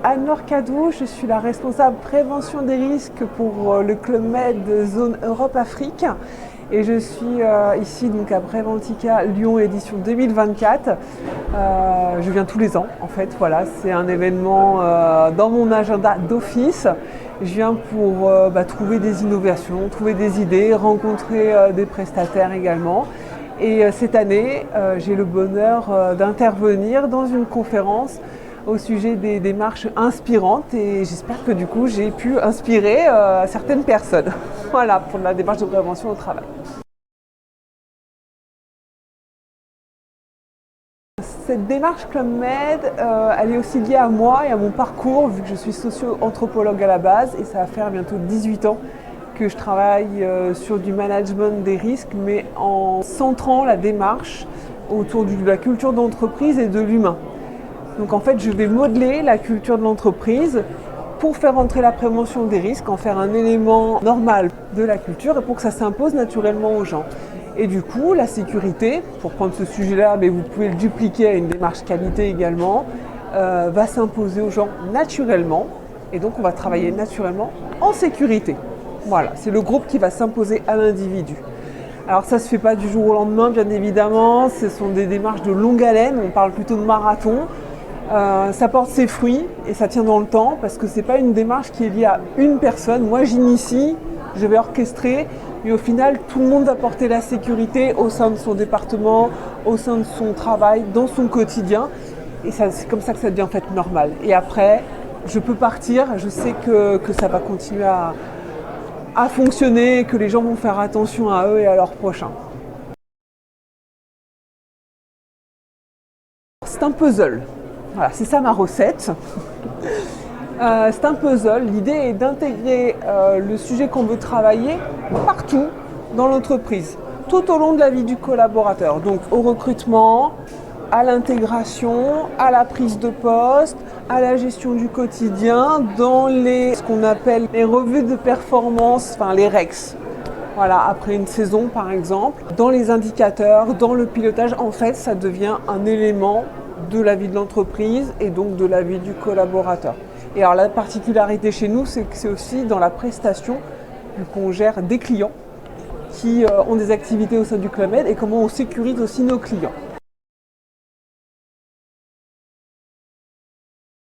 Anne-Laure Cadou, je suis la responsable prévention des risques pour le Club Med Zone Europe-Afrique et je suis ici donc à Préventica Lyon édition 2024. Je viens tous les ans en fait, voilà, c'est un événement dans mon agenda d'office. Je viens pour trouver des innovations, trouver des idées, rencontrer des prestataires également. Et cette année, j'ai le bonheur d'intervenir dans une conférence au sujet des démarches inspirantes et j'espère que du coup j'ai pu inspirer certaines personnes voilà, pour la démarche de prévention au travail. Cette démarche Club Med, elle est aussi liée à moi et à mon parcours vu que je suis socio-anthropologue à la base et ça va faire bientôt 18 ans que je travaille sur du management des risques mais en centrant la démarche autour de la culture d'entreprise et de l'humain. Donc en fait, je vais modeler la culture de l'entreprise pour faire entrer la prévention des risques, en faire un élément normal de la culture et pour que ça s'impose naturellement aux gens. Et du coup, la sécurité, pour prendre ce sujet-là, mais vous pouvez le dupliquer à une démarche qualité également, va s'imposer aux gens naturellement. Et donc, on va travailler naturellement en sécurité. Voilà, c'est le groupe qui va s'imposer à l'individu. Alors ça ne se fait pas du jour au lendemain, bien évidemment. Ce sont des démarches de longue haleine, on parle plutôt de marathon. Ça porte ses fruits et ça tient dans le temps parce que ce n'est pas une démarche qui est liée à une personne. Moi j'initie, je vais orchestrer, mais au final tout le monde va porter la sécurité au sein de son département, au sein de son travail, dans son quotidien. Et c'est comme ça que ça devient en fait normal. Et après, je peux partir, je sais que ça va continuer à fonctionner, que les gens vont faire attention à eux et à leurs prochains. C'est un puzzle. Voilà, c'est ça ma recette. C'est un puzzle. L'idée est d'intégrer le sujet qu'on veut travailler partout dans l'entreprise, tout au long de la vie du collaborateur. Donc au recrutement, à l'intégration, à la prise de poste, à la gestion du quotidien, dans ce qu'on appelle les revues de performance, enfin les REX. Voilà, après une saison par exemple, dans les indicateurs, dans le pilotage, en fait, ça devient un élément de la vie de l'entreprise et donc de la vie du collaborateur. Et alors la particularité chez nous, c'est que c'est aussi dans la prestation qu'on gère des clients qui ont des activités au sein du Club Med et comment on sécurise aussi nos clients.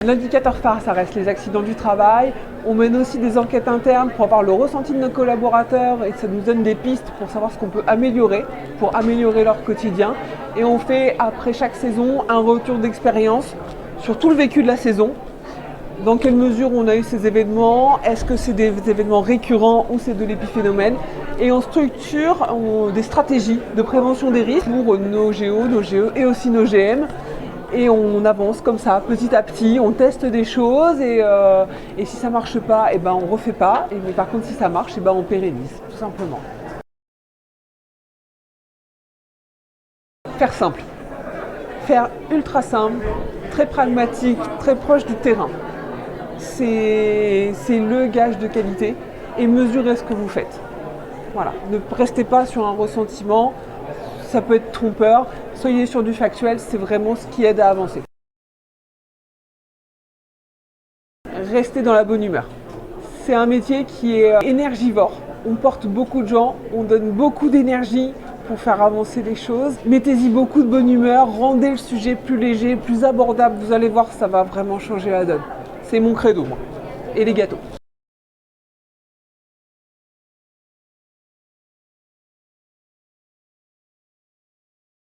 L'indicateur phare, ça reste les accidents du travail. On mène aussi des enquêtes internes pour avoir le ressenti de nos collaborateurs et ça nous donne des pistes pour savoir ce qu'on peut améliorer, pour améliorer leur quotidien. Et on fait après chaque saison un retour d'expérience sur tout le vécu de la saison. Dans quelle mesure on a eu ces événements, est-ce que c'est des événements récurrents ou c'est de l'épiphénomène. Et on structure des stratégies de prévention des risques pour nos GO, nos GE et aussi nos GM. Et on avance comme ça, petit à petit, on teste des choses et si ça ne marche pas, on ne refait pas. Mais par contre, si ça marche, on pérennise, tout simplement. Faire simple, faire ultra simple, très pragmatique, très proche du terrain. C'est le gage de qualité et mesurez ce que vous faites. Voilà, ne restez pas sur un ressentiment. Ça peut être trompeur, soyez sur du factuel, c'est vraiment ce qui aide à avancer. Restez dans la bonne humeur. C'est un métier qui est énergivore. On porte beaucoup de gens, on donne beaucoup d'énergie pour faire avancer les choses. Mettez-y beaucoup de bonne humeur, rendez le sujet plus léger, plus abordable. Vous allez voir, ça va vraiment changer la donne. C'est mon credo, moi. Et les gâteaux.